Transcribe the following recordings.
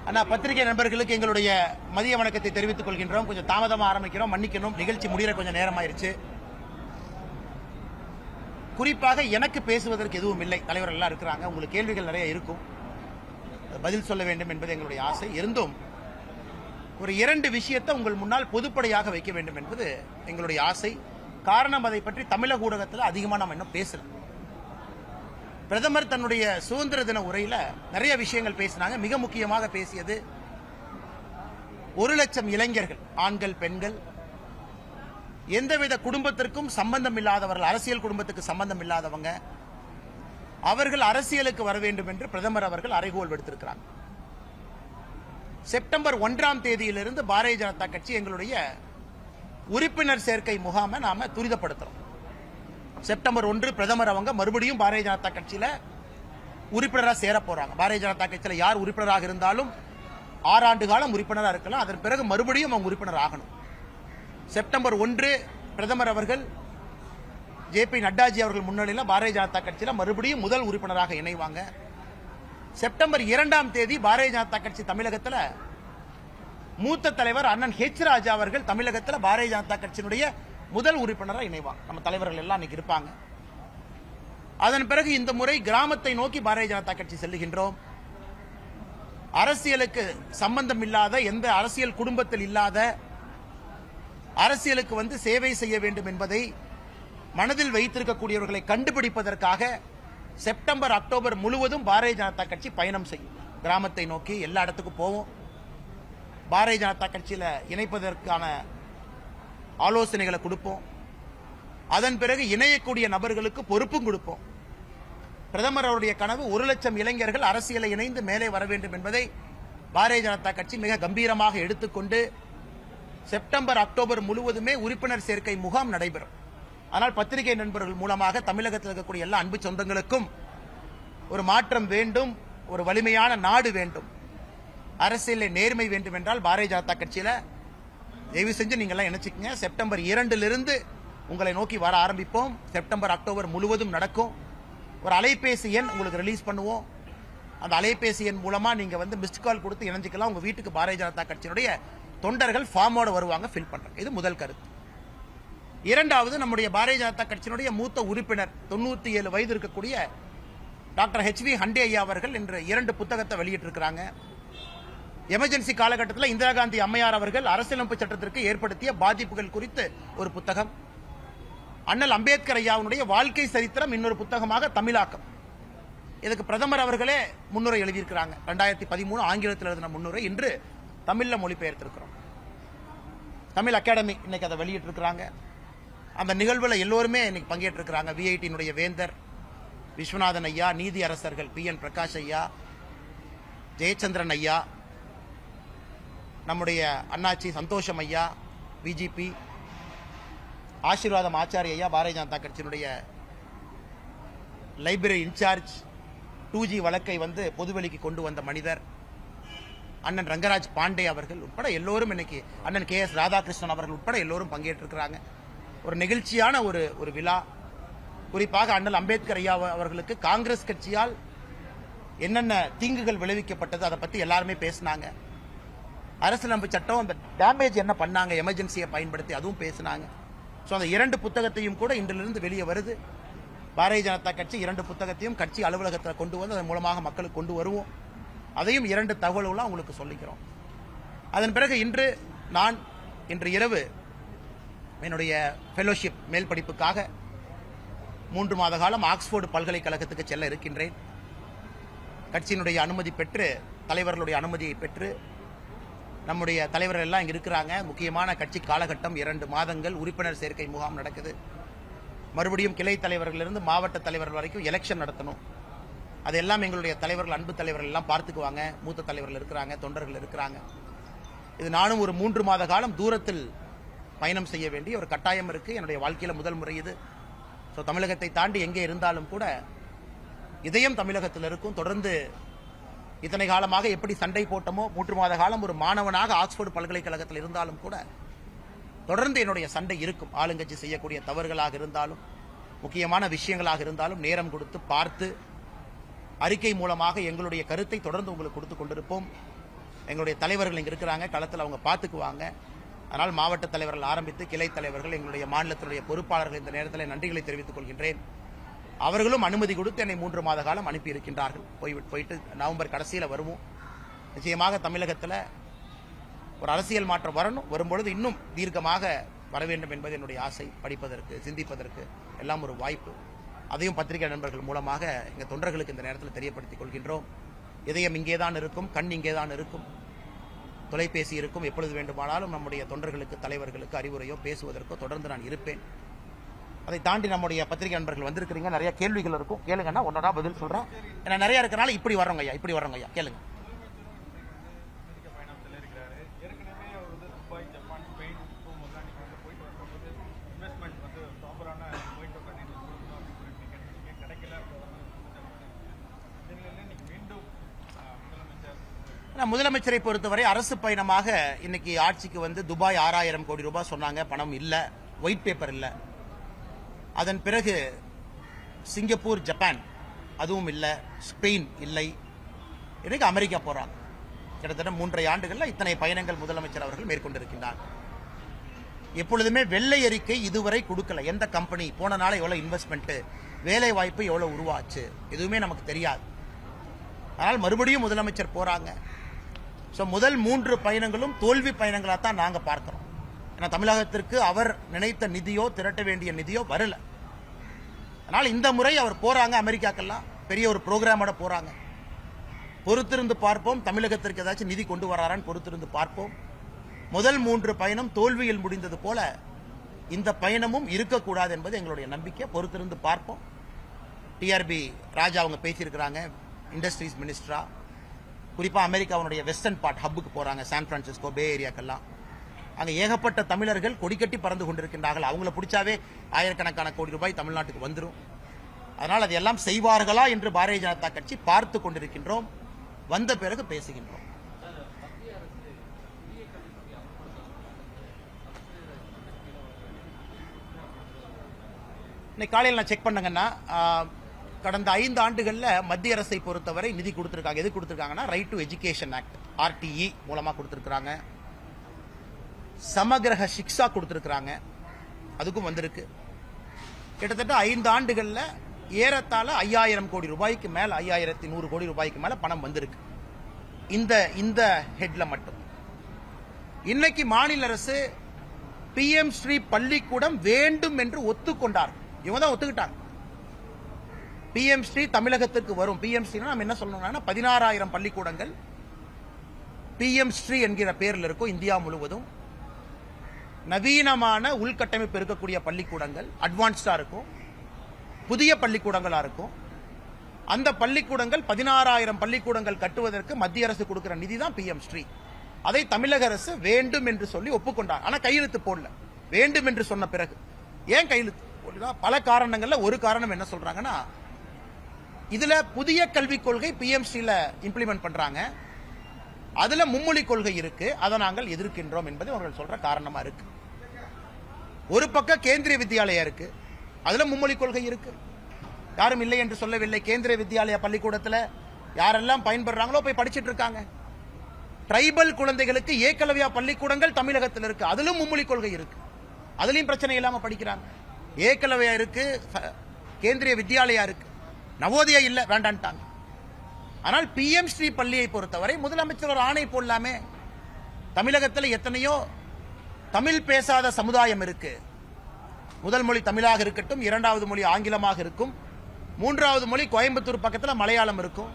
அண்ணா, பத்திரிகை நண்பர்களுக்கு எங்களுடைய மதிய வணக்கத்தை தெரிவித்துக் கொள்கின்றோம். கொஞ்சம் தாமதமாக ஆரம்பிக்கிறோம், மன்னிக்கணும். நிகழ்ச்சி முடிகிற கொஞ்சம் நேரமாயிருச்சு. குறிப்பாக எனக்கு பேசுவதற்கு எதுவும் இல்லை. தலைவர்கள் எல்லாம் இருக்கிறாங்க, உங்களுக்கு கேள்விகள் நிறைய இருக்கும், பதில் சொல்ல வேண்டும் என்பது எங்களுடைய ஆசை. இருந்தும் ஒரு 2 விஷயத்தை உங்கள் முன்னால் பொதுப்படையாக வைக்க வேண்டும் என்பது எங்களுடைய ஆசை. காரணம், அதை பற்றி தமிழக ஊடகத்தில் அதிகமாக நம்ம இன்னும் பேசல. பிரதமர் தன்னுடைய சுதந்திர தின உரையில் நிறைய விஷயங்கள் பேசினாங்க. மிக முக்கியமாக பேசியது 1 லட்சம் இளைஞர்கள், ஆண்கள் பெண்கள், எந்தவித குடும்பத்திற்கும் சம்பந்தம் இல்லாதவர்கள், அரசியல் குடும்பத்துக்கு சம்பந்தம் இல்லாதவங்க, அவர்கள் அரசியலுக்கு வர வேண்டும் என்று பிரதமர் அவர்கள் அறைகோல் விடுத்திருக்கிறார். செப்டம்பர் 1ஆம் தேதியிலிருந்து பாரதிய ஜனதா கட்சி எங்களுடைய உறுப்பினர் சேர்க்கை முகாமை நாம துரிதப்படுத்துறோம். செப்டம்பர் 1 பிரதமர் அவங்க மறுபடியும் பாரதிய ஜனதா கட்சியில உறுப்பினராக சேர போறாங்க. பாரதிய ஜனதா கட்சியில் யார் உறுப்பினராக இருந்தாலும் 6 ஆண்டு காலம் உறுப்பினராக இருக்கலாம். அதன் பிறகு மறுபடியும் அவங்க உறுப்பினர் ஆகணும். செப்டம்பர் 1 பிரதமர் அவர்கள் ஜே.பி. நட்டாஜி அவர்கள் முன்னிலையில் பாரதிய ஜனதா கட்சியில் மறுபடியும் முதல் உறுப்பினராக இணைவாங்க. செப்டம்பர் 2ஆம் தேதி பாரதிய ஜனதா கட்சி தமிழகத்தில் மூத்த தலைவர் அண்ணன் ஹெச் ராஜா அவர்கள் தமிழகத்தில் பாரதிய ஜனதா கட்சியினுடைய முதல் உறுப்பினராக இணைவாங்க. நம்ம தலைவர்கள் எல்லாம் இன்னைக்கு இருப்பாங்க. அதன் பிறகு இந்த முறை கிராமத்தை நோக்கி பாரதிய ஜனதா கட்சி செல்லுகின்றோம். அரசியலுக்கு சம்பந்தம் இல்லாத, எந்த அரசியல் குடும்பத்தில் இல்லாத, அரசியலுக்கு வந்து சேவை செய்ய வேண்டும் என்பதை மனதில் வைத்திருக்கக்கூடியவர்களை கண்டுபிடிப்பதற்காக செப்டம்பர் அக்டோபர் முழுவதும் பாரதிய ஜனதா கட்சி பயணம் செய்யும். கிராமத்தை நோக்கி எல்லா இடத்துக்கும் போவோம். பாரதிய ஜனதா கட்சியில் இணைப்பதற்கான ஆலோசனைகளை கொடுப்போம். அதன் பிறகு இணையக்கூடிய நபர்களுக்கு பொறுப்பும் கொடுப்போம். பிரதமர் அவருடைய கனவு 1 லட்சம் இளைஞர்கள் அரசியலை இணைந்து மேலே வர வேண்டும் என்பதை பாரதிய ஜனதா கட்சி மிக கம்பீரமாக எடுத்துக்கொண்டு செப்டம்பர் அக்டோபர் முழுவதுமே உறுப்பினர் சேர்க்கை முகாம் நடைபெறும். ஆனால் பத்திரிகை நண்பர்கள் மூலமாக தமிழகத்தில் இருக்கக்கூடிய எல்லா அன்பு சொந்தங்களுக்கும் ஒரு மாற்றம் வேண்டும், ஒரு வலிமையான நாடு வேண்டும், அரசியலில் நேர்மை வேண்டும் என்றால் பாரதிய ஜனதா கட்சியில தயவு செஞ்சு நீங்க எல்லாம் நினைச்சுக்கங்க. செப்டம்பர் 2 உங்களை நோக்கி வர ஆரம்பிப்போம். செப்டம்பர் அக்டோபர் முழுவதும் நடக்கும். ஒரு அலைபேசி எண் உங்களுக்கு ரிலீஸ் பண்ணுவோம். அந்த அலைபேசி எண் மூலமா நீங்க வந்து மிஸ்ட் கால் கொடுத்து இணைஞ்சிக்கலாம். உங்க வீட்டுக்கு பாரதிய ஜனதா கட்சியினுடைய தொண்டர்கள் ஃபார்மோட வருவாங்க, ஃபில் பண்றாங்க. இது முதல் கருத்து. 2வது, நம்முடைய பாரதிய ஜனதா கட்சியினுடைய மூத்த உறுப்பினர் 97 வயது இருக்கக்கூடிய டாக்டர் ஹெச்.வி. ஹண்டே ஐயா அவர்கள் இன்று 2 புத்தகத்தை வெளியிட்டிருக்கிறாங்க. எமர்ஜென்சி காலகட்டத்தில் இந்திரா காந்தி அம்மையார் அவர்கள் அரசியலமைப்பு சட்டத்திற்கு ஏற்படுத்திய பாதிப்புகள் குறித்து ஒரு புத்தகம், அண்ணல் அம்பேத்கர் ஐயாவுடைய வாழ்க்கை சரித்திரம் இன்னொரு புத்தகமாக தமிழாக்கம். இதுக்கு பிரதமர் அவர்களே முன்னுரை எழுதியிருக்கிறாங்க. 2013 ஆங்கிலத்தில் எழுதின முன்னுரை இன்று தமிழ்ல மொழிபெயர்த்திருக்கிறோம். தமிழ் அகாடமி இன்னைக்கு அதை வெளியிட்டிருக்கிறாங்க. அந்த நிகழ்வில் எல்லோருமே இன்னைக்கு பங்கேற்றிருக்கிறாங்க. விஐடியினுடைய வேந்தர் விஸ்வநாதன் ஐயா, நீதி அரசர்கள் பி.என். பிரகாஷ் ஐயா, ஜெயச்சந்திரன் ஐயா, நம்முடைய அண்ணாச்சி சந்தோஷம் ஐயா, பிஜிபி, ஆசீர்வாதம் ஆச்சாரிய ஐயா, பாரதிய ஜனதா கட்சியினுடைய லைப்ரரி இன்சார்ஜ், 2G வழக்கை வந்து பொதுவெளிக்கு கொண்டு வந்த மனிதர் அண்ணன் ரங்கராஜ் பாண்டே அவர்கள் உட்பட எல்லோரும் இன்னைக்கு, அண்ணன் கே.எஸ். ராதாகிருஷ்ணன் அவர்கள் உட்பட எல்லோரும் பங்கேற்றிருக்கிறாங்க. ஒரு நெகிழ்ச்சியான ஒரு விழா. குறிப்பாக அண்ணல் அம்பேத்கர் ஐயா அவர்களுக்கு காங்கிரஸ் கட்சியால் என்னென்ன தீங்குகள் விளைவிக்கப்பட்டது அதை பத்தி எல்லாருமே பேசினாங்க. அரசியலமைப்பு சட்டம் அந்த டேமேஜ் என்ன பண்ணாங்க எமர்ஜென்சியை பயன்படுத்தி, அதுவும் பேசினாங்க. ஸோ அந்த 2 புத்தகத்தையும் கூட இன்றிலிருந்து வெளியே வருது. பாரதிய ஜனதா கட்சி 2 புத்தகத்தையும் கட்சி அலுவலகத்தில் கொண்டு வந்து அதன் மூலமாக மக்களுக்கு கொண்டு வருவோம். அதையும் 2 தகவல்களாக உங்களுக்கு சொல்லிக்கிறோம். அதன் பிறகு இன்று இரவு என்னுடைய ஃபெலோஷிப் மேல் படிப்புக்காக 3 மாத காலம் ஆக்ஸ்போர்டு பல்கலைக்கழகத்துக்கு செல்ல இருக்கின்றேன். கட்சியினுடைய அனுமதி பெற்று, தலைவர்களுடைய அனுமதியை பெற்று, நம்முடைய தலைவர்கள் எல்லாம் இங்க இருக்கிறாங்க. முக்கியமான கட்சி காலகட்டம் 2 மாதங்கள் உறுப்பினர் சேர்க்கை முகாம் நடக்குது. மறுபடியும் கிளை தலைவர்களிலிருந்து மாவட்ட தலைவர்கள் வரைக்கும் எலெக்ஷன் நடத்தணும். அதெல்லாம் எங்களுடைய தலைவர்கள், அன்பு தலைவர்கள் எல்லாம் பார்த்துக்குவாங்க. மூத்த தலைவர்கள் இருக்கிறாங்க, தொண்டர்கள் இருக்கிறாங்க. இது நானும் ஒரு 3 மாத காலம் தூரத்தில் பயணம் செய்ய வேண்டிய ஒரு கட்டாயம் இருக்கு. என்னுடைய வாழ்க்கையில முதல் முறை இது. ஸோ தமிழகத்தை தாண்டி எங்கே இருந்தாலும் கூட இதயம் தமிழகத்தில் இருக்கும். தொடர்ந்து இத்தனை காலமாக எப்படி சண்டை போட்டமோ, 3 மாத காலம் ஒரு மாணவனாக ஆக்ஸ்போர்டு பல்கலைக்கழகத்தில் இருந்தாலும் கூட தொடர்ந்து என்னுடைய சண்டை இருக்கும். ஆளுங்கட்சி செய்யக்கூடிய தவறுகளாக இருந்தாலும், முக்கியமான விஷயங்களாக இருந்தாலும் நேரம் கொடுத்து பார்த்து அறிக்கை மூலமாக எங்களுடைய கருத்தை தொடர்ந்து உங்களுக்கு கொடுத்துக் கொண்டிருப்போம். எங்களுடைய தலைவர்கள் இங்கே இருக்கிறாங்க, களத்தில் அவங்க பார்த்துக்குவாங்க. அதனால் மாவட்ட தலைவர்கள் ஆரம்பித்து கிளை தலைவர்கள், எங்களுடைய மாநிலத்தினுடைய பொறுப்பாளர்கள் இந்த நேரத்தில் நன்றிகளை தெரிவித்துக் கொள்கின்றேன். அவர்களும் அனுமதி கொடுத்து என்னை 3 மாத காலம் அனுப்பி இருக்கின்றார்கள். போயிட்டு நவம்பர் கடைசியில் வருவோம். நிச்சயமாக தமிழகத்தில் ஒரு அரசியல் மாற்றம் வரும்பொழுது இன்னும் தீர்க்கமாக வர வேண்டும் என்பது என்னுடைய ஆசை. படிப்பதற்கு, சிந்திப்பதற்கு எல்லாம் ஒரு வாய்ப்பு. அதையும் பத்திரிகை நண்பர்கள் மூலமாக எங்கள் தொண்டர்களுக்கு இந்த நேரத்தில் தெரியப்படுத்திக் கொள்கின்றோம். இதயம் இங்கே தான் இருக்கும், கண் இங்கே தான் இருக்கும், தொலைபேசி இருக்கும். எப்பொழுது வேண்டுமானாலும் நம்முடைய தொண்டர்களுக்கு, தலைவர்களுக்கு அறிவுரையோ பேசுவதற்கோ தொடர்ந்து நான் இருப்பேன். அதை தாண்டி நம்முடைய பத்திரிகை நண்பர்கள் வந்திருக்கிறீங்க, நிறைய கேள்விகள் இருக்கும், கேளுங்கன்னா ஒன்னொன்னா பதில் சொல்றேன். ஏன்னா நிறைய இருக்கிறனால இப்படி வர்றோங்க ஐயா, கேளுங்க. முதலமைச்சரை பொறுத்தவரை அரசு பயணமாக இன்னைக்கு ஆட்சிக்கு வந்து துபாய் 6000 கோடி ரூபாய் சொன்னாங்க, பணம் இல்ல, ஒயிட் பேப்பர் இல்ல. அதன் பிறகு சிங்கப்பூர், ஜப்பான் அதுவும் இல்ல, ஸ்பெயின் இல்லை, இன்னைக்கு அமெரிக்கா போறாங்க. கிட்டத்தட்ட 3.5 ஆண்டுகள்ல இத்தனை பயணங்கள் முதலமைச்சர் அவர்கள் மேற்கொண்டிருக்கின்றார். எப்பொழுதுமே வெள்ளை அறிக்கை இதுவரை கொடுக்கல. எந்த கம்பெனி போன நாள எவ்வளவு இன்வெஸ்ட்மெண்ட், வேலை வாய்ப்பு எவ்வளவு உருவாச்சு, எதுவுமே நமக்கு தெரியாது. ஆனால் மறுபடியும் முதலமைச்சர் போறாங்க. முதல் 3 பயணங்களும் தோல்வி பயணங்களாக தான் நாங்க பார்க்கிறோம். ஏன்னா தமிழகத்திற்கு அவர் நினைத்த நிதியோ, திரட்ட வேண்டிய நிதியோ வரல. அதனால் இந்த முறை அவர் போறாங்க அமெரிக்காக்கெல்லாம், பெரிய ஒரு புரோகிராமோட போறாங்க. பொறுத்திருந்து பார்ப்போம், தமிழகத்திற்கு ஏதாச்சும் நிதி கொண்டு வராரான்னு பொறுத்திருந்து பார்ப்போம். முதல் 3 பயணம் தோல்வியில் முடிந்தது போல இந்த பயணமும் இருக்கக்கூடாது என்பது எங்களுடைய நம்பிக்கை. பொறுத்திருந்து பார்ப்போம். டிஆர்பி ராஜா அவங்க பேசியிருக்கிறாங்க, இண்டஸ்ட்ரீஸ் மினிஸ்டரா. குறிப்பா அமெரிக்காவுடைய வெஸ்டர்ன் பார்ட் ஹப்புக்கு போறாங்க, சான் பிரான்சிஸ்கோ, பே ஏரியாக்கெல்லாம். அங்க ஏகப்பட்ட தமிழர்கள் கொடிக்கட்டி பறந்து கொண்டிருக்கின்றார்கள். அவங்கள பிடிச்சாவே ஆயிரக்கணக்கான கோடி ரூபாய் தமிழ்நாட்டுக்கு வந்துடும். அதனால் அதையெல்லாம் செய்வார்களா என்று பாரதிய ஜனதா கட்சி பார்த்து கொண்டிருக்கின்றோம். வந்த பிறகு பேசுகின்றோம். இன்னைக்கு காலையில் நான் செக் பண்ணங்கன்னா கடந்த 5 ஆண்டுகள்ல மத்திய அரசை பொறுத்தவரை நிதி கொடுத்திருக்காங்க. எது கொடுத்திருக்காங்கன்னா right to education act, RTE மூலமா கொடுத்திருக்காங்க. சமகிரக சிக்ஷா கொடுத்திருக்காங்க, அதுக்கும் வந்திருக்கு. கிட்டத்தட்ட 5 ஆண்டுகள்ல ஏறத்தாழ 5000 கோடி ரூபாய்க்கு மேல, 5100 கோடி ரூபாய்க்கு மேல பணம் வந்திருக்கு இந்த ஹெட்ல மட்டும். இன்னைக்கு மாநில அரசு PM ஸ்ரீ பள்ளிக்கூடம் வேண்டும் என்று ஒத்துக்கொண்டார். இவங்க தான் ஒத்துக்கிட்டாங்க. PM ஸ்ரீ தமிழகத்திற்கு வரும். PM ஸ்ரீ நம்ம என்ன சொல்லணும்னா 16000 பள்ளிக்கூடங்கள் PM ஸ்ரீ என்கிற பேரில் இருக்கும் இந்தியா முழுவதும். நவீனமான உள்கட்டமைப்பு இருக்கக்கூடிய பள்ளிக்கூடங்கள், அட்வான்ஸ்டா இருக்கும், புதிய பள்ளிக்கூடங்களா இருக்கும். அந்த பள்ளிக்கூடங்கள் 16000 பள்ளிக்கூடங்கள் கட்டுவதற்கு மத்திய அரசு கொடுக்கிற நிதி தான் PM ஸ்ரீ. அதை தமிழக அரசு வேண்டும் என்று சொல்லி ஒப்புக்கொண்டார். ஆனா கையெழுத்து போடல. வேண்டும் என்று சொன்ன பிறகு ஏன் கையெழுத்து போடல? பல காரணங்கள்ல ஒரு காரணம் என்ன சொல்றாங்கன்னா, இதுல புதிய கல்விக் கொள்கை PM ஸ்ரீல இம்ப்ளிமெண்ட் பண்றாங்க, அதுல மும்மொழி கொள்கை இருக்கு, அதை நாங்கள் எதிர்க்கின்றோம் என்பது அவர்கள் சொல்ற காரணமா இருக்கு. ஒரு பக்கம் கேந்திரிய வித்யாலயா இருக்கு, அதுல மும்மொழி கொள்கை இருக்கு, யாரும் இல்லை என்று சொல்லவில்லை. கேந்திரிய வித்யாலயா பள்ளிக்கூடத்துல யாரெல்லாம் பயன்படுறாங்களோ போய் படிச்சிட்டு இருக்காங்க. டிரைபல் குழந்தைகளுக்கு ஏகலவ்யா பள்ளிக்கூடங்கள் தமிழகத்தில் இருக்கு, அதிலும் மும்மொழி கொள்கை இருக்கு, அதுலயும் பிரச்சனை இல்லாம படிக்கிறாங்க. ஏகலவ்யா இருக்கு, கேந்திரிய வித்யாலயா இருக்கு, நவோதயா இல்ல, வேண்டான்ட்டாங்க. ஆனால் PM ஸ்ரீ பள்ளியை பொறுத்தவரை முதலமைச்சர் ஒரு ஆணை போடலாமே. தமிழகத்தில் எத்தனையோ தமிழ் பேசாத சமுதாயம் இருக்கு. முதல் மொழி தமிழாக இருக்கட்டும், 2வது மொழி ஆங்கிலமாக இருக்கும், 3வது மொழி கோயம்புத்தூர் பக்கத்தில் மலையாளம் இருக்கும்,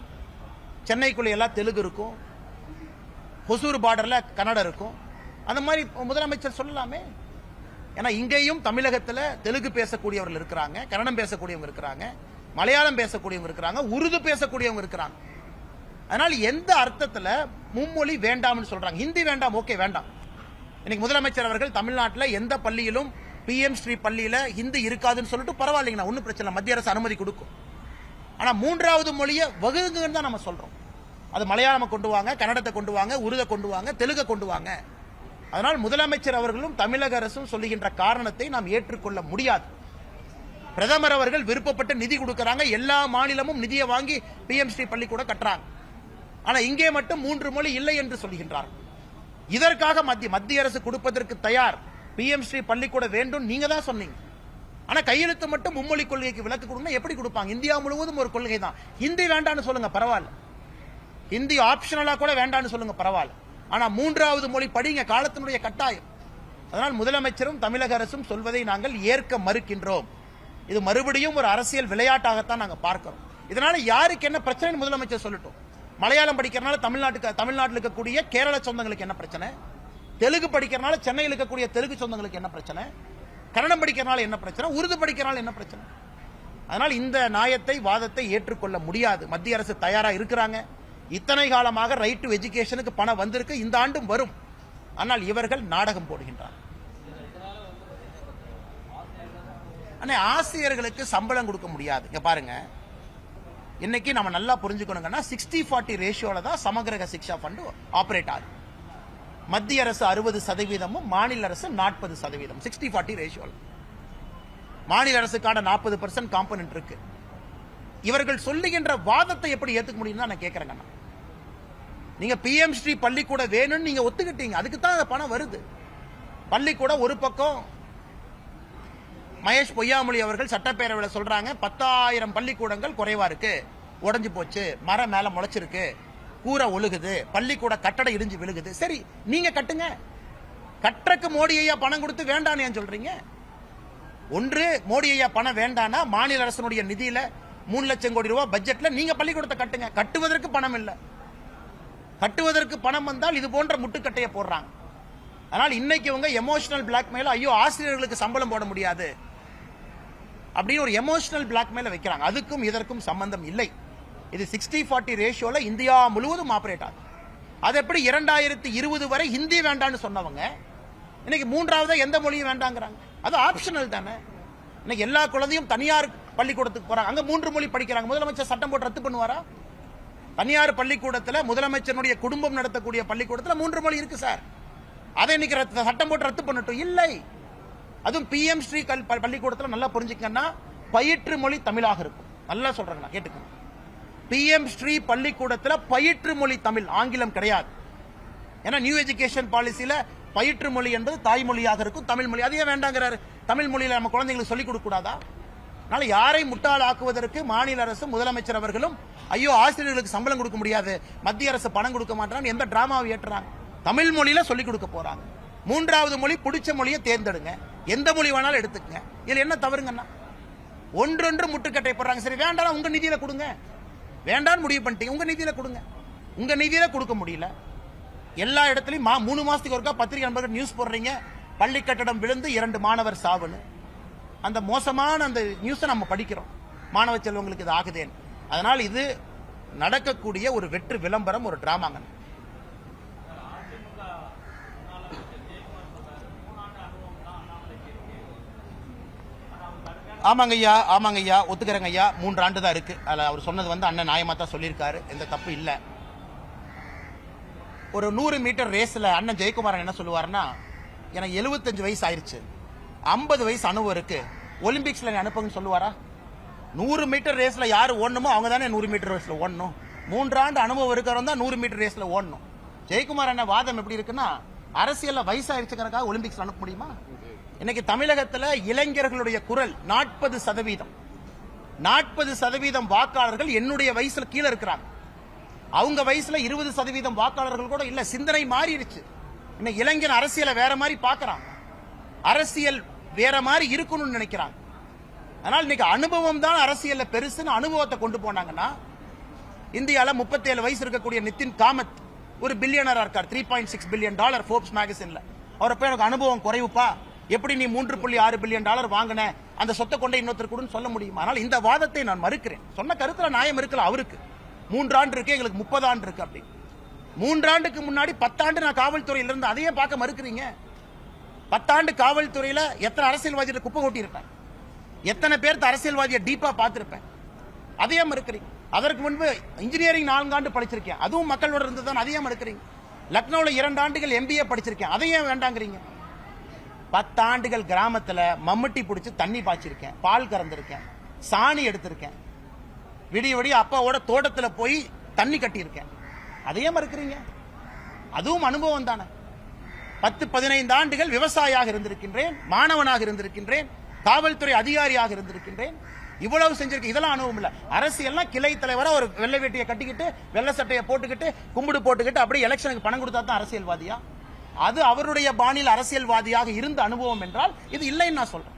சென்னைக்குள்ள எல்லாம் தெலுங்கு இருக்கும், ஹொசூர் பார்டர்ல கன்னடம் இருக்கும். அந்த மாதிரி முதலமைச்சர் சொல்லலாமே. ஏன்னா இங்கேயும் தமிழகத்தில் தெலுங்கு பேசக்கூடியவர்கள் இருக்கிறாங்க, கன்னடம் பேசக்கூடியவங்க இருக்கிறாங்க, மலையாளம் பேசக்கூடியவங்க இருக்கிறாங்க, உருது பேசக்கூடியவங்க இருக்கிறாங்க. அதனால் எந்த அர்த்தத்தில் மும்மொழி வேண்டாம்னு சொல்றாங்க? ஹிந்தி வேண்டாம், ஓகே வேண்டாம். இன்னைக்கு முதலமைச்சர் அவர்கள் தமிழ்நாட்டில் எந்த பள்ளியிலும் PM ஸ்ரீ பள்ளியில ஹிந்தி இருக்காதுன்னு சொல்லிட்டு பரவாயில்லைங்கண்ணா, ஒன்றும் பிரச்சனை, மத்திய அரசு அனுமதி கொடுக்கும். ஆனா 3வது மொழியை வகுங்கன்னு தான் நம்ம சொல்றோம். அது மலையாளம் கொண்டு வாங்க, கன்னடத்தை கொண்டு வாங்க, உருதை கொண்டு வாங்க, தெலுங்கை கொண்டு வாங்க. அதனால் முதலமைச்சர் அவர்களும் தமிழக அரசும் சொல்லுகின்ற காரணத்தை நாம் ஏற்றுக்கொள்ள முடியாது. பிரதமர் அவர்கள் விருப்பப்பட்டு நிதி கொடுக்கறாங்க, எல்லா மாநிலமும் நிதியை வாங்கி PM ஸ்ரீ பள்ளி கூட கட்டுறாங்க. ஆனா இங்கே மட்டும் 3 மொழி இல்லை என்று சொல்கின்றார்கள். இதற்காக மத்திய அரசு கொடுப்பதற்கு தயார். PM ஸ்ரீ பள்ளிக்கூட வேண்டும் நீங்க தான் சொன்னீங்க. ஆனா கையெழுத்து மட்டும் மும்மொழி கொள்கைக்கு விலக்கு கொடுக்கணும் எப்படி கொடுப்பாங்க? இந்தியா முழுவதும் ஒரு கொள்கை தான். ஹிந்தி வேண்டான்னு சொல்லுங்க பரவாயில்ல, ஹிந்தி ஆப்ஷனலா கூட வேண்டான்னு சொல்லுங்க பரவாயில்ல. ஆனா 3வது மொழி படிங்க, காலத்தினுடைய கட்டாயம். அதனால் முதலமைச்சரும் தமிழக அரசும் சொல்வதை நாங்கள் ஏற்க மறுக்கின்றோம். இது மறுபடியும் ஒரு அரசியல் விளையாட்டாகத்தான் நாங்கள் பார்க்கிறோம். இதனால யாருக்கு என்ன பிரச்சனை முதலமைச்சர் சொல்லட்டும். மலையாளம் படிக்கிறனால தமிழ்நாட்டில் இருக்கக்கூடிய கேரள சொந்தங்களுக்கு என்ன பிரச்சனை? தெலுங்கு படிக்கிறனால சென்னையில் இருக்கக்கூடிய தெலுங்கு சொந்தங்களுக்கு என்ன பிரச்சனை? கன்னடம் படிக்கிறனால என்ன பிரச்சனை? உருது படிக்கிறனால என்ன பிரச்சனை? அதனால் இந்த நியாயத்தை வாதத்தை ஏற்றுக்கொள்ள முடியாது. மத்திய அரசு தயாரா இருக்கிறாங்க. இத்தனை காலமாக ரைட் டு எஜுகேஷனுக்கு பணம் வந்திருக்கு, இந்த ஆண்டும் வரும். ஆனால் இவர்கள் நாடகம் போடுகின்றார். ஆசிரியர்களுக்கு சம்பளம் கொடுக்க முடியாது. இங்க பாருங்க, இன்னைக்கு நம்ம நல்லா புரிஞ்சுக்கணுங்கன்னா 60-40 ரேஷியோல தான் சமகிரக சிக்ஷா ஃபண்ட் ஆபரேட் ஆகுது. மத்திய அரசு 60%, மாநில அரசு 40%. 60-40 ரேஷியோல மாநில அரசுக்கான 40% காம்பனன்ட் இருக்கு. இவர்கள் சொல்லுகின்ற வாதத்தை எப்படி ஏத்துக்க முடியும் நான் கேட்கிறேங்க. நீங்க PM ஸ்ரீ பள்ளிக்கூட வேணும்னு நீங்க ஒத்துக்கிட்டீங்க, அதுக்கு தான் பணம் வருது. பள்ளிக்கூட ஒரு பக்கம் மகேஷ் பொய்யாமொழி அவர்கள் சட்டப்பேரவையில் சொல்றாங்க 10,000 பள்ளிக்கூடங்கள் குறைவா இருக்கு, உடைஞ்சு போச்சு, மரம் மேல முளைச்சிருக்கு, கூரை ஒழுகுது, பள்ளிக்கூட கட்டடம் இடிஞ்சு விழுகுது. சரி நீங்க கட்டுங்க. கட்டறக்கு மோடி ஐயா பணம் கொடுத்து வேண்டான்னு ஏன் சொல்றீங்க? ஒன்று மோடி ஐயா பணம் வேண்டானா மாநில அரசனுடைய நிதியில 3 லட்சம் கோடி ரூபாய் பட்ஜெட்ல நீங்க பள்ளிக்கூடத்தை கட்டுங்க. கட்டுவதற்கு பணம் இல்ல. கட்டுவதற்கு பணம் வந்தால் இது போன்ற முட்டுக்கட்டையை போடுறாங்க. அதனால் இன்னைக்கு இவங்க எமோஷனல் பிளாக்மெயில், ஐயோ ஆசிரியர்களுக்கு சம்பளம் போட முடியாது அப்படின்னு ஒரு எமோஷனல் பிளாக்மெயில் வைக்கிறாங்க. அதுக்கும் இதற்கும் சம்பந்தம் இல்லை. இது 60-40 ரேஷியோல இந்தியா முழுவதும் ஆபரேட் ஆகுது. அது எப்படி 2020 வரை ஹிந்தி வேண்டான்னு சொன்னவங்க இன்னைக்கு 3வது எந்த மொழியும் வேண்டாங்கிறாங்க? அது ஆப்ஷனல் தானே. இன்னைக்கு எல்லா குழந்தையும் தனியார் பள்ளிக்கூடத்துக்கு போறாங்க, அங்க 3 மொழி படிக்கிறாங்க. முதலமைச்சர் சட்டம் போட்டு ரத்து பண்ணுவாரா? தனியார் பள்ளிக்கூடத்தில் முதலமைச்சருடைய குடும்பம் நடத்தக்கூடிய பள்ளிக்கூடத்தில் 3 மொழி இருக்கு சார். அதை இன்னைக்கு சட்டம் போட்டு ரத்து பண்ணட்டும். இல்லை, அதுவும் PM ஸ்ரீ பள்ளிக்கூடத்தில் நல்லா புரிஞ்சுக்கன்னா பயிற்று மொழி தமிழாக இருக்கும். நல்லா சொல்றாங்க, கேட்டுக்கோங்க. PM ஸ்ரீ பள்ளிக்கூடத்தில் பயிற்று மொழி தமிழ், ஆங்கிலம் கிடையாது. ஏன்னா நியூ எஜுகேஷன் பாலிசியில பயிற்று மொழி என்பது தாய்மொழியாக இருக்கும், தமிழ் மொழி. அதையே வேண்டாங்கிறாரு. தமிழ் மொழியில நம்ம குழந்தைங்களுக்கு சொல்லிக் கொடுக்க கூடாதா? அதனால யாரை முட்டாளாக்குவதற்கு மாநில அரசு முதலமைச்சர் அவர்களும் ஐயோ ஆசிரியர்களுக்கு சம்பளம் கொடுக்க முடியாது, மத்திய அரசு பணம் கொடுக்க மாட்டாங்க எந்த டிராமாவை ஏற்றுறாங்க? தமிழ் மொழியில சொல்லிக் கொடுக்க போறாங்க. 3வது மொழி பிடிச்ச மொழியை தேர்ந்தெடுங்க, எந்த மொழி வேணாலும் எடுத்துக்கங்க. இதுல என்ன தவறுங்கன்னா ஒன்றொன்று முட்டுக்கட்டை போடுறாங்க. சரி வேண்டாம், உங்க நிதியில கொடுங்க. வேண்டான்னு முடிவு பண்ணிட்டீங்க, உங்க நிதியில கொடுங்க. உங்க நிதியில கொடுக்க முடியல. எல்லா இடத்துலயும் 3 மாசத்துக்கு ஒருக்கா பத்திரிகை நண்பர்கள் நியூஸ் போடுறீங்க, பள்ளி கட்டடம் விழுந்து 2 மாணவர் சாவுன்னு. அந்த மோசமான அந்த நியூஸை நம்ம படிக்கிறோம், மாணவ செல்வங்களுக்கு இது ஆகுதேன். அதனால் இது நடக்கக்கூடிய ஒரு வெற்று விளம்பரம், ஒரு டிராமாங்க. ஆமாங்க ஐயா, ஆமாங்க ஐயா, ஒத்துக்கிறேங்க ஐயா. 3 ஆண்டு தான் இருக்கு. அதில் அவர் சொன்னது அண்ணன் நியாயமா தான் சொல்லியிருக்காரு, எந்த தப்பு இல்லை. ஒரு 100 மீட்டர் ரேஸ்ல அண்ணன் ஜெயக்குமாரன் என்ன சொல்லுவாருன்னா, எனக்கு 75 வயசு ஆயிருச்சு, 50 வயசு அனுபவம் இருக்கு, ஒலிம்பிக்ஸ்ல அனுப்புங்கன்னு சொல்லுவாரா? 100 மீட்டர் ரேஸ்ல யாரு ஓடணுமோ அவங்க தானே 100 மீட்டர் ரேஸ்ல ஓடணும். 3 ஆண்டு அனுபவம் இருக்கிறவங்க தான் 100 மீட்டர் ரேஸ்ல ஓடணும். ஜெயக்குமார் அண்ணன் வாதம் எப்படி இருக்குன்னா, அரசியல்ல வயசாயிருச்சுக்கிறதுக்காக ஒலிம்பிக்ஸ் அனுப்ப முடியுமா? இன்னைக்கு தமிழகத்தில் இளைஞர்களுடைய குரல் 40%. 40% வாக்காளர்கள் என்னுடைய வயசுல கீழே இருக்கிறாங்க. அவங்க வயசுல 20% வாக்காளர்கள் கூட இல்ல. சிந்தனை மாறிடுச்சு. இன்னைக்கு இளைஞன் அரசியலை வேற மாதிரி பாக்குறான், அரசியல் வேற மாதிரி இருக்கணும்னு நினைக்கிறாங்க. அதனால இன்னைக்கு அனுபவம் தான் அரசியல்ல பெருசுன்னு அனுபவத்தை கொண்டு போனாங்கன்னா, இந்தியாவில் 37 வயசு இருக்கக்கூடிய நிதின் காமத் ஒரு பில்லியனரா இருக்கார், $3.6 பில்லியன் ஃபோர்ப்ஸ் மேகசின்ல. அவரை போய் எனக்கு அனுபவம் குறைவுப்பா, எப்படி நீ $3.6 பில்லியன் வாங்கின, அந்த சொத்தை கொண்ட இன்னொருத்தர் கூட சொல்ல முடியுமா? அதனால இந்த வாதத்தை நான் மறுக்கிறேன். சொன்ன கருத்துல நியாயம் இருக்கல. அவருக்கு 3 ஆண்டு இருக்கு, எங்களுக்கு 30 ஆண்டு இருக்கு. அப்படி 3 ஆண்டுக்கு முன்னாடி 10 ஆண்டு நான் காவல்துறையில இருந்து, அதையே பார்க்க மறுக்கிறீங்க. 10 ஆண்டு காவல்துறையில எத்தனை அரசியல்வாதிகளை குப்பை கொட்டி இருப்பேன், எத்தனை பேருக்கு அரசியல்வாதியை டீப்பா பார்த்திருப்பேன், அதையே மறுக்கிறீங்க. அதற்கு முன்பு இன்ஜினியரிங் 4 ஆண்டு படிச்சிருக்கேன், அதுவும் மக்களோட இருந்ததுதான், அதையே மறுக்கிறீங்க. லக்னோவில் 2 ஆண்டுகள் MBA படிச்சிருக்கேன், அதையே வேண்டாங்கிறீங்க. 10 ஆண்டுகள் கிராமத்துல மம்முட்டி பிடிச்சி தண்ணி பாய்ச்சிருக்கேன், பால் கறந்திருக்கேன், சாணி எடுத்திருக்கேன், விடிய விடிய அப்பாவோட தோட்டத்துல போய் தண்ணி கட்டியிருக்கேன். அதையே மறுக்கிறீங்க? அதுவும் அனுபவம் தானே. 10-15 ஆண்டுகள் விவசாயியாக இருந்திருக்கின்றேன், மாணவனாக இருந்திருக்கின்றேன், காவல்துறை அதிகாரியாக இருந்திருக்கின்றேன். இவ்வளவு செஞ்சிருக்க இதெல்லாம் அனுபவம் இல்ல. அரசியல்லாம் கிளை தலைவரா ஒரு வெள்ளை வேட்டியை கட்டிக்கிட்டு வெள்ளை சட்டையை போட்டுக்கிட்டு கும்பிடு போட்டுக்கிட்டு அப்படியே எலெக்ஷனுக்கு பணம் கொடுத்தா தான் அரசியல்வாதியா? அது அவருடைய பாணியில் அரசியல்வாதியாக இருந்த அனுபவம் என்றால் இது இல்லைன்னு நான் சொல்றேன்.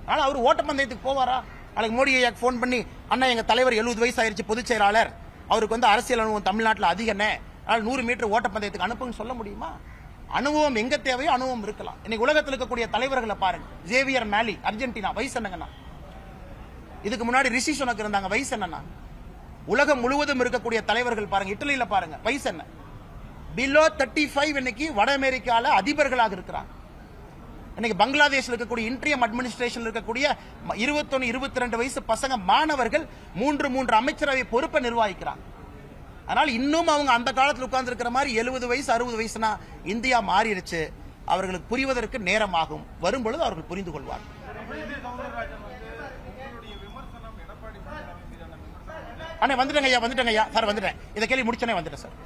ஆனால் அவர் ஓட்டப்பந்தயத்துக்கு போவாரா? நாளைக்கு மோடி ஐயா போன் பண்ணி, அண்ணா எங்க தலைவர் 70 வயசு ஆயிருச்சு, பொதுச் செயலாளர், அவருக்கு வந்து அரசியல் அனுபவம் தமிழ்நாட்டில் அதிகனே, அதனால் 100 மீட்டர் ஓட்டப்பந்தயத்துக்கு அனுப்புன்னு சொல்ல முடியுமா? அனுபவம் எங்க தேவையோ அனுபவம் இருக்கலாம். இன்னைக்கு உலகத்தில் இருக்கக்கூடிய தலைவர்களை பாருங்க. ஜேவியர் மேலி, அர்ஜென்டினா, வயசு என்னங்கண்ணா? இதுக்கு முன்னாடி ரிஷி சுனக் இருந்தாங்க, வயசு என்னன்னா? உலகம் முழுவதும் இருக்கக்கூடிய தலைவர்கள் பாருங்க. இட்டலியில பாருங்க, வயசு என்ன? பிலோ 35 இன்னைக்கு வட அமெரிக்கால அதிபர்களாக இருக்கிறாங்க. இன்னைக்கு பங்களாதேஷில் இருக்கக்கூடிய இன்ட்ரியம் அட்மினிஸ்ட்ரேஷன் இருக்கக்கூடிய 21-22 வயசு பசங்க மாணவர்கள் 3 அமைச்சரவை பொறுப்பை நிர்வகிக்கிறாங்க. அதனால இன்னும் அவங்க அந்த காலத்தில் உட்கார்ந்து இருக்கிற மாதிரி 70 வயசு 60 வயசுனா இந்தியா மாறிடுச்சு. அவர்களுக்கு புரிவதற்கு நேரமாகும். வரும்பொழுது அவர்கள் புரிந்து கொள்வார்கள். அண்ணே வந்துட்டேங்க ஐயா, வந்துட்டேங்க ஐயா சார், வந்துட்டேன். இதை கேள்வி முடிச்சனே வந்துட்டேன் சார்.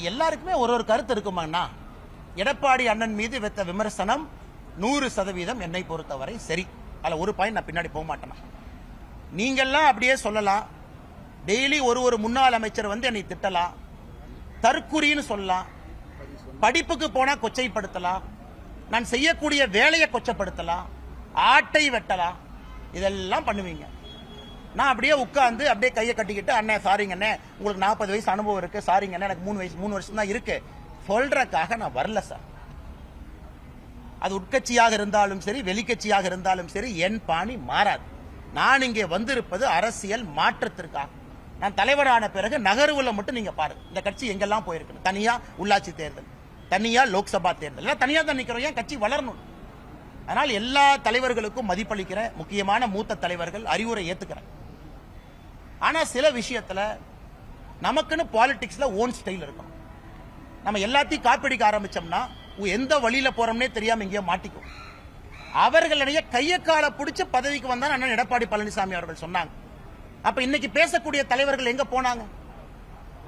எல்லாருக்குமே ஒரு கருத்து இருக்குமாண்ணா. எடப்பாடி அண்ணன் மீது வைத்த விமர்சனம் 100% என்னை பொறுத்தவரை சரி. அதில் ஒரு பாயிண்ட் நான் பின்னாடி போக மாட்டேன். நீங்கெல்லாம் அப்படியே சொல்லலாம். டெய்லி ஒரு முன்னாள் அமைச்சர் வந்து என்னை திட்டலாம், தற்குறின்னு சொல்லலாம், படிப்புக்கு போனா கொச்சைப்படுத்தலாம், நான் செய்யக்கூடிய வேலையை கொச்சப்படுத்தலாம், ஆட்டை வெட்டலாம், இதெல்லாம் பண்ணுவீங்க. நான் அப்படியே உட்கார்ந்து அப்படியே கையை கட்டிக்கிட்டு, அண்ணே சாரிங்க அண்ணே, உங்களுக்கு 40 வயசு அனுபவம் இருக்கு, சாரிங்க அண்ணே எனக்கு 3 வருஷம் தான் இருக்கு சொல்றதுக்காக நான் வரல சார். அது உட்கட்சியாக இருந்தாலும் சரி, வெளிக்கட்சியாக இருந்தாலும் சரி, என் பாணி மாறாது. நான் இங்கே வந்திருப்பது அரசியல் மாற்றத்திற்காக. நான் தலைவரான பிறகு நகர்வுல மட்டும் நீங்க பாருங்க, இந்த கட்சி எங்கெல்லாம் போயிருக்கு. தனியா உள்ளாட்சி தேர்தல், தனியா லோக்சபா தேர்தல், தனியா தான் நிக்கிறோம். ஏன் கட்சி வளரணும். அதனால் எல்லா தலைவர்களுக்கும் மதிப்பளிக்கிற முக்கியமான மூத்த தலைவர்கள் அறிவுரை ஏத்துக்கிறேன். ஆனா சில விஷயத்துல நமக்குன்னு பாலிடிக்ஸ்ல ஓன் ஸ்டைல் இருக்கும். நம்ம எல்லாத்தையும் காப்பிடிக்க ஆரம்பிச்சோம்னா எந்த வழியில போறோம்னே தெரியாம எங்கேயோ மாட்டிக்கும். அவர்களுடைய கையை காலை பிடிச்ச பதவிக்கு வந்தா அண்ணன் எடப்பாடி பழனிசாமி அவர்கள் சொன்னாங்க. அப்ப இன்னைக்கு பேசக்கூடிய தலைவர்கள் எங்க போனாங்க?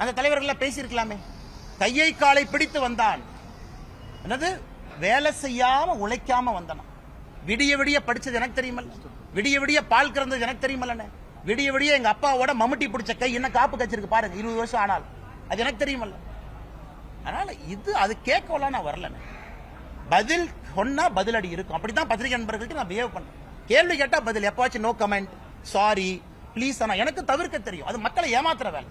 அந்த தலைவர்கள் பேசியிருக்கலாமே. கையை காலை பிடித்து வந்தான், என்னது வேலை செய்யாம உழைக்காம வந்தனா. விடிய விடிய படிச்சது எனக்கு தெரியுமல்ல, விடிய விடிய பால் கறந்தது எனக்கு தெரியுமல்ல, விடிய விடிய எங்க அப்பாவோட மம்முட்டி பிடிச்ச கை என்ன காப்பு கச்சிருக்கு பாருங்க, 20 வருஷம் ஆனால் அது எனக்கு தெரியுமல்ல. அதனால இது அது கேட்கலாம் நான் வரல. பதில் சொன்னா பதிலடி இருக்கும். அப்படித்தான் பத்திரிகை நண்பர்களுக்கு நான் பிஹேவ் பண்ணேன். கேள்வி கேட்டா பதில், எப்பாச்சும் நோ கமெண்ட், சாரி, பிளீஸ். ஆனா எனக்கு தவிர்க்க தெரியும். அது மக்களை ஏமாத்துற வேலை.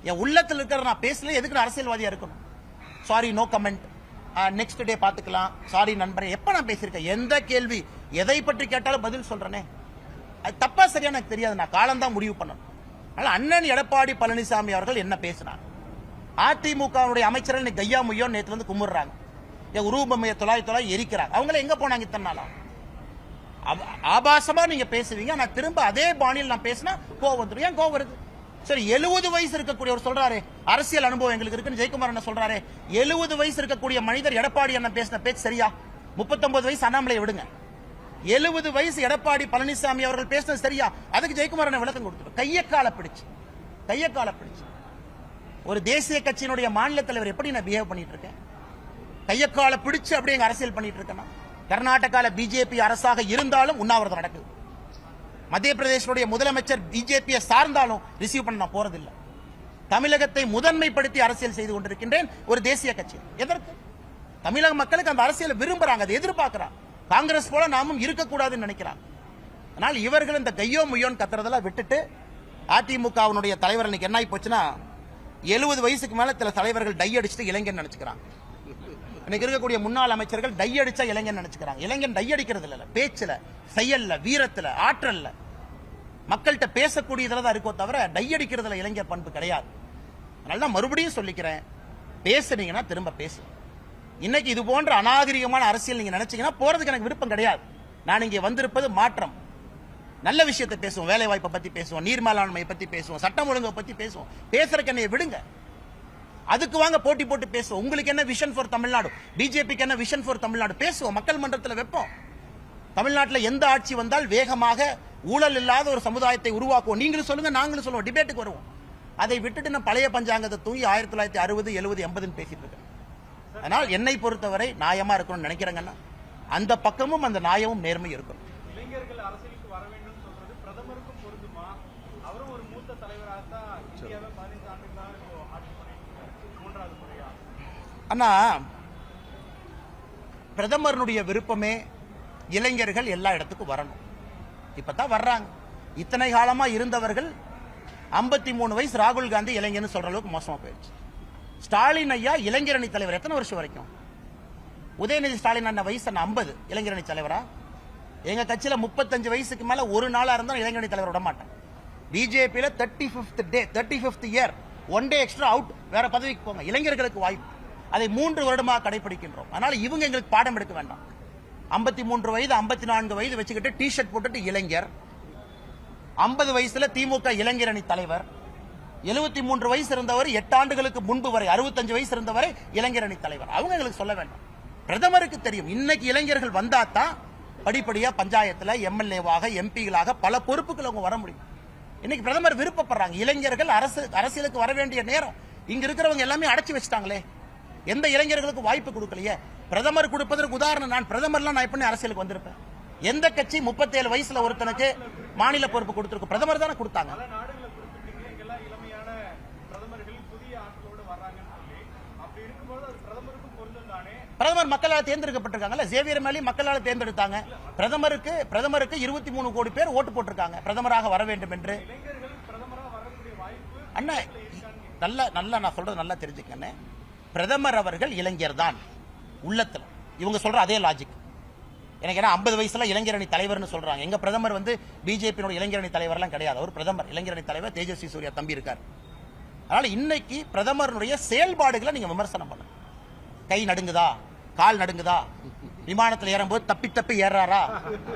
என் உள்ளத்தில் இருக்கிற நான் பேசல, எதுக்கு அரசியல்வாதியா இருக்கணும்? Sorry, no comment, next day பாத்துக்கலாம், சாரி நண்பரே. எப்ப நான் பேசியிருக்கேன்? எந்த கேள்வி எதை பற்றி கேட்டாலும் பதில் சொல்றேனே. அது தப்பா சரியா எனக்கு தெரியாது. நான் காலம்தான் முடிவு பண்ணணும். அதனால அண்ணன் எடப்பாடி பழனிசாமி அவர்கள் என்ன பேசினார்? அதிமுக அமைச்சர்கள் கையா முய்யோ நேற்று வந்து கும்பிடுறாங்க, உருவமைய தொலை எரிக்கிறாங்க. அவங்கள எங்க போனாங்க இத்தனை நாளா? ஆபாசமா நீங்க பேசுவீங்க. நான் திரும்ப அதே பாணியில் நான் பேசினா கோவம் வந்துடும். ஏன் கோவம் வருது? சரி, 70 வயசு இருக்கக்கூடியவர் சொல்றாரு அரசியல் அனுபவம் எங்களுக்கு இருக்குன்னு ஜெயக்குமார் அண்ணன் சொல்றாரு. 70 வயசு இருக்கக்கூடிய மனிதர் எடப்பாடி அண்ணன் பேசின பேச்சு சரியா? 39 வயசு அண்ணாமலை விடுங்க, 70 வயசு எடப்பாடி பழனிசாமி அவர்கள் பேசினது சரியா? அதுக்கு ஜெயக்குமார் அண்ணன் விளக்கம் கொடுத்துரு. கையை காலை பிடிச்சு ஒரு தேசிய கட்சியினுடைய மாநில தலைவர் எப்படி நான் பிஹேவ் பண்ணிட்டு இருக்கேன்? கையை காலை பிடிச்சு அப்படியே அரசியல் பண்ணிட்டு இருக்கேன். கர்நாடகால பிஜேபி அரசாக இருந்தாலும் உண்ணாவிரதம் நடக்குது. மத்திய பிரதேசனுடைய முதலமைச்சர் பிஜேபியை சார்ந்தாலும் ரிசீவ் பண்ண நான் போறதில்லை. தமிழகத்தை முதன்மைப்படுத்தி அரசியல் செய்து கொண்டிருக்கின்றேன் ஒரு தேசிய கட்சி. எதற்கு? தமிழக மக்களுக்கு அந்த அரசியல் விரும்புறாங்க, அதை எதிர்பார்க்கிறாங்க. காங்கிரஸ் போல நாமும் இருக்கக்கூடாதுன்னு நினைக்கிறாங்க. அதனால் இவர்கள் இந்த கையோ முய்யோன்னு கத்துறதெல்லாம் விட்டுட்டு, அதிமுகவினுடைய தலைவர் இன்னைக்கு என்ன ஆகி போச்சுன்னா, 70 வயசுக்கு மேல சில தலைவர்கள் டை அடிச்சுட்டு இளைஞன் நினைச்சுக்கிறாங்க. இன்னைக்கு இருக்கக்கூடிய முன்னாள் அமைச்சர்கள் டை அடிச்சா இளைஞன் நினைச்சுக்கிறாங்க. இளைஞன் டை அடிக்கிறது இல்ல, பேச்சுல, செயல்ல, வீரத்துல, ஆற்றல்ல, மக்கள்கிட்ட பேசக்கூடியதுல தான் இருக்கோ தவிர டை அடிக்கிறதுல இளைஞர் பண்பு கிடையாது. அதனால மறுபடியும் சொல்லிக்கிறேன், பேசுனீங்கன்னா திரும்ப பேசு. இன்னைக்கு இது போன்ற அநாகரிகமான அரசியல் நீங்க நினைச்சீங்கன்னா போறதுக்கு எனக்கு விருப்பம் கிடையாது. நான் இங்கே வந்திருப்பது மாற்றம். நல்ல விஷயத்தை பேசுவோம், வேலை வாய்ப்பை பத்தி பேசுவோம், நீர் மேலாண்மை பத்தி பேசுவோம், சட்டம் ஒழுங்கை பத்தி பேசுவோம். பேசுறதுக்கு என்னைய விடுங்க. அதுக்கு வாங்க போட்டி போட்டு பேசுவோம். உங்களுக்கு என்ன விஷன் ஃபார் தமிழ்நாடு, பிஜேபிக்கு என்ன விஷன் ஃபார் தமிழ்நாடு பேசுவோம். மக்கள் மன்றத்தில் வைப்போம். தமிழ்நாட்டில் எந்த ஆட்சி வந்தால் வேகமாக ஊழல் இல்லாத ஒரு சமுதாயத்தை உருவாக்குவோம். நீங்களும் சொல்லுங்க, நாங்களும் சொல்லுவோம். டிபேட்டுக்கு வருவோம். அதை விட்டுட்டு நான் பழைய பஞ்சாங்கத்தை தூங்கி 1960, 70, 80 பேசிட்டு இருக்கேன். அதனால் என்னை பொறுத்தவரை நியாயமா இருக்கணும்னு நினைக்கிறேங்கன்னா அந்த பக்கமும் அந்த நியாயமும் நேர்மை இருக்கணும். இளைஞர்கள் அரசியலுக்கு வர வேண்டும் சொல்றது பிரதமருக்கும் பொருந்துமா? அவரும் ஒரு மூத்த தலைவராக தான் இந்தியாவை 15 ஆண்டுகளாக ஆட்சி பண்ணிட்டு 3வது முறையா? அண்ணா, பிரதமருடைய விருப்பமே இளைஞர்கள் எல்லா இடத்துக்கும் வரணும். இப்பதான் வர்றாங்க. இத்தனை காலமா இருந்தவர்கள் 53 வயசு ராகுல் காந்தி இளைஞர்னு சொல்ற அளவுக்கு மோசமா போயிடுச்சு. ஸ்டாலின் ஐயா இளைஞரணி தலைவர் எத்தனை வருஷம் வரைக்கும்? உதயநிதி ஸ்டாலின் அண்ணன் வயசு 50 இளைஞரணி தலைவரா? எங்க கட்சியில 35 வயசுக்கு மேல ஒரு நாளா இருந்தாலும் இளைஞரணி தலைவர் விட மாட்டேன். பிஜேபியில 35th year 1 day extra out, வேற பதவிக்கு போங்க. இளைஞர்களுக்கு வாய்ப்பு. அதை 3 வருடமாக கடைபிடிக்கின்றோம். அதனால இவங்க எங்களுக்கு பாடம் எடுக்க வேண்டாம். 53 வயது 54 வயது வச்சுக்கிட்டு டி ஷர்ட் போட்டுட்டு இளைஞர், 50 வயசுல திமுக இளைஞரணி தலைவர், 73 வயசு இருந்தவர் 8 ஆண்டுகளுக்கு முன்பு வரை 65 வயசு இருந்தவரை இளைஞரணி தலைவர். அவங்க எங்களுக்கு சொல்ல வேண்டாம். பிரதமருக்கு தெரியும் இன்னைக்கு இளைஞர்கள் வந்தாதான் படிப்படியா பஞ்சாயத்துல எம்எல்ஏவாக எம்பிகளாக பல பொறுப்புகள் அவங்க வர முடியும். இன்னைக்கு பிரதமர் விருப்பப்படுறாங்க. இளைஞர்கள் அரசியலுக்கு வர வேண்டிய நேரம். இங்க இருக்கிறவங்க எல்லாமே அடைச்சு வச்சுட்டாங்களே, எந்த இளைஞர்களுக்கு வாய்ப்பு கொடுக்கலையே. பிரதமர் கொடுப்பதற்கு உதாரணம், நான் பிரதமர்லாம் நான் எப்படி அரசியலுக்கு வந்திருப்பேன்? எந்த கட்சி 37 வயசுல ஒருத்தனுக்கு மாநில பொறுப்பு கொடுத்திருக்கு? பிரதமர் தானே கொடுத்தாங்க. பிரதமர் மக்களால் தேர்ந்தெடுக்கப்பட்டிருக்காங்கல்ல, சேவியர் மேலே மக்களால் தேர்ந்தெடுத்தாங்க. பிரதமருக்கு 23 கோடி பேர் ஓட்டு போட்டிருக்காங்க பிரதமராக வர வேண்டும் என்று. அண்ணா நல்லா நான் சொல்றது நல்லா தெரிஞ்சுக்கண்ணே. பிரதமர் அவர்கள் இளைஞர் தான் உள்ளத்துல. இவங்க சொல்ற அதே லாஜிக் எனக்கு. ஏன்னா 50 வயசுல இளைஞரணி தலைவர்னு சொல்றாங்க. எங்க பிரதமர் பிஜேபி இளைஞரணி தலைவர்லாம் கிடையாது. அவர் பிரதமர், இளைஞரணி தலைவர் தேஜஸ்வி சூர்யா தம்பி இருக்கார். அதனால இன்னைக்கு பிரதமருடைய செயல்பாடுகளை நீங்க விமர்சனம் பண்ணுங்க. கை நடுங்குதா, கால் நடுங்குதா, விமானத்தில் ஏறும்போது தப்பி தப்பி ஏறாரா,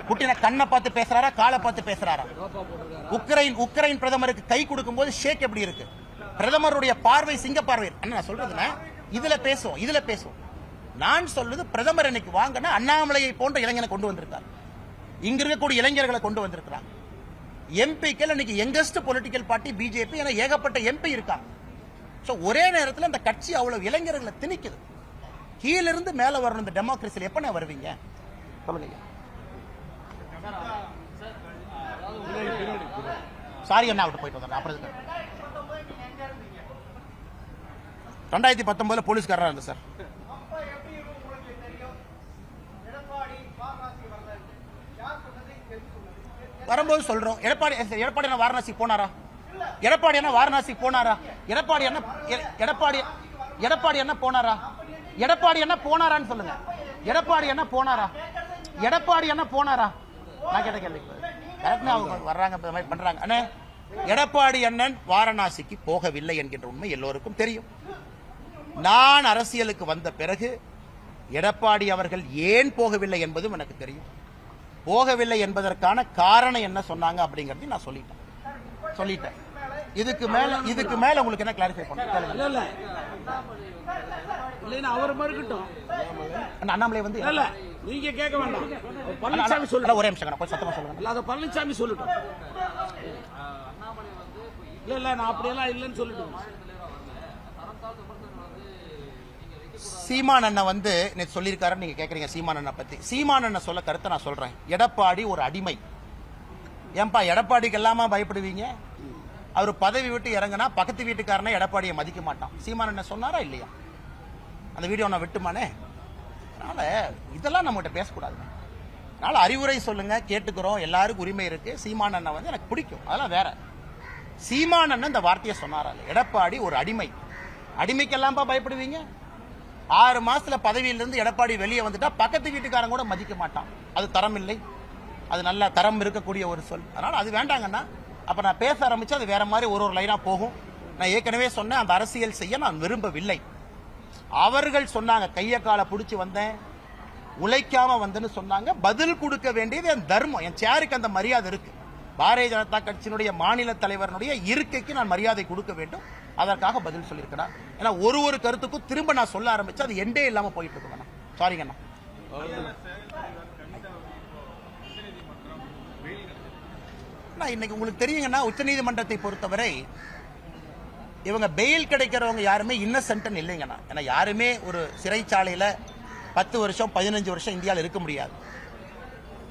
குட்டின கண்ணை பார்த்து பேசுறாரா, காலை பார்த்து பேசுறாரா? உக்ரைன் பிரதமருக்கு கை கொடுக்கும் போது ஷேக் எப்படி இருக்கு? பிரதமருடைய பார்வை சிங்க பார்வை. நான் சொல்றதுன்னா இதுல பேசுவோம். நான் சொல்றது பிரதமர் இன்னைக்கு வாங்கினா அண்ணாமலையை போன்ற இளைஞனை கொண்டு வந்திருக்கார். இங்க இருக்கக்கூடிய இளைஞர்களை கொண்டு வந்திருக்கிறாங்க. எம்பிக்கள் இன்னைக்கு யங்கஸ்ட் பொலிட்டிக்கல் பார்ட்டி பிஜேபி என ஏகப்பட்ட எம்பி இருக்காங்க. ஒரே நேரத்தில் இந்த கட்சி அவ்வளவு இளைஞர்களை திணிக்குது. கீழிருந்து மேல வரணும். இந்த டெமோக்ரஸியில் எப்ப வருவீங்க சொல்லுங்க. சாரி அண்ணா, விட்டு போயிட்டு வந்தேன். அப்புறம் 2019 போலீஸ்காரா இருந்தேன் சார். வரும்போது சொல்றோம். எடப்பாடி என்ன வாரணாசி போனாரா? எடப்பாடி என்ன வாரணாசி போனாரா? எடப்பாடி என்ன போனாரா? எடப்பாடி என்ன போனாரான்னு சொல்லுங்க. எடப்பாடி என்ன போனாரா? நான் கேட்ட கேள்வி அவங்க வர்றாங்க பண்றாங்க. அண்ணே, எடப்பாடி அண்ணன் வாரணாசிக்கு போகவில்லை என்கின்ற உண்மை எல்லோருக்கும் தெரியும். நான் அரசியலுக்கு வந்த பிறகு எடப்பாடி அவர்கள் ஏன் போகவில்லை என்பதும் எனக்கு தெரியும். போகவில்லை என்பதற்கான காரணம் என்ன சொன்னாங்க அப்படிங்கறது நான் சொல்லிட்டேன். இதுக்கு மேல உங்களுக்கு என்ன கிளாரிஃபை பண்ணுங்க. அவர் மறுக்கட்டும். அண்ணாமலை இல்ல நீங்க கேட்க வேண்டாம். பழனிசாமி சொல்ல ஒரே நிமிஷம் கொஞ்சம் சத்தமா சொல்லுங்க. அத பழனிசாமி சொல்லட்டும். இல்ல நான் அப்படியெல்லாம் இல்லைன்னு சொல்லிட்டோம். சீமான் அண்ணன் நேற்று சொல்லியிருக்காரு. நீங்க கேக்குறீங்க சீமான் அண்ணன் பத்தி. சீமான் அண்ணன் சொல்ல கருத்தை நான் சொல்றேன். எடப்பாடி ஒரு அடிமை. ஏன்பா எடப்பாடிக்கு எல்லாமா பயப்படுவீங்க? அவர் பதவி விட்டு இறங்கினா பக்கத்து வீட்டுக்காரனே எடப்பாடியை மதிக்க மாட்டான். சீமான் அண்ணன் சொன்னாரா இல்லையா? அந்த வீடியோ நான் விட்டுமானே. அதனால இதெல்லாம் நம்மகிட்ட பேசக்கூடாது. அதனால அறிவுரை சொல்லுங்க, கேட்டுக்கிறோம். எல்லாருக்கும் உரிமை இருக்கு. சீமான் அண்ணன் எனக்கு பிடிக்கும், அதெல்லாம் வேற. சீமான் அண்ணன் இந்த வார்த்தையை சொன்னாரா? எடப்பாடி ஒரு அடிமை. அடிமைக்கெல்லாம்பா பயப்படுவீங்க? 6 மாசத்துல பதவியிலிருந்து எடப்பாடி வெளியே வந்துட்டா பக்கத்து வீட்டுக்காரன் கூட மதிக்க மாட்டான். அது தரம் இல்லை. அது நல்ல தரம் இருக்கக்கூடிய ஒரு சொல். அதனால அது வேண்டாங்கன்னா அப்ப நான் பேச ஆரம்பிச்சு அது வேற மாதிரி ஒரு லைனா போகும். நான் ஏற்கனவே சொன்னேன், அந்த அரசியல் செய்ய நான் விரும்பவில்லை. அவர்கள் சொன்னாங்க கைய காலை பிடிச்சி வந்தேன், உழைக்காம வந்தேன்னு சொன்னாங்க. பதில் கொடுக்க வேண்டியது என் தர்மம். என் சேருக்கு அந்த மரியாதை இருக்கு. பாரதிய ஜனதா கட்சியினுடைய மாநில தலைவருடைய இருக்கைக்கு நான் மரியாதை கொடுக்க வேண்டும். அதற்காக பதில் சொல்லியிருக்கிறேன். ஏன்னா ஒரு கருத்துக்கும் திரும்ப நான் சொல்ல ஆரம்பிச்சு அது எண்டே இல்லாம போயிட்டு இருக்கு. சாரிங்கண்ணா. இன்னைக்கு உங்களுக்கு தெரியுங்கன்னா உச்சநீதிமன்றத்தை பொறுத்தவரை இவங்க பெயில் கிடைக்கிறவங்க யாருமே இன்னசென்ட் இல்லைங்கண்ணா. ஏன்னா யாருமே ஒரு சிறைச்சாலையில 10 வருஷம் 15 வருஷம் இந்தியாவில் இருக்க முடியாது.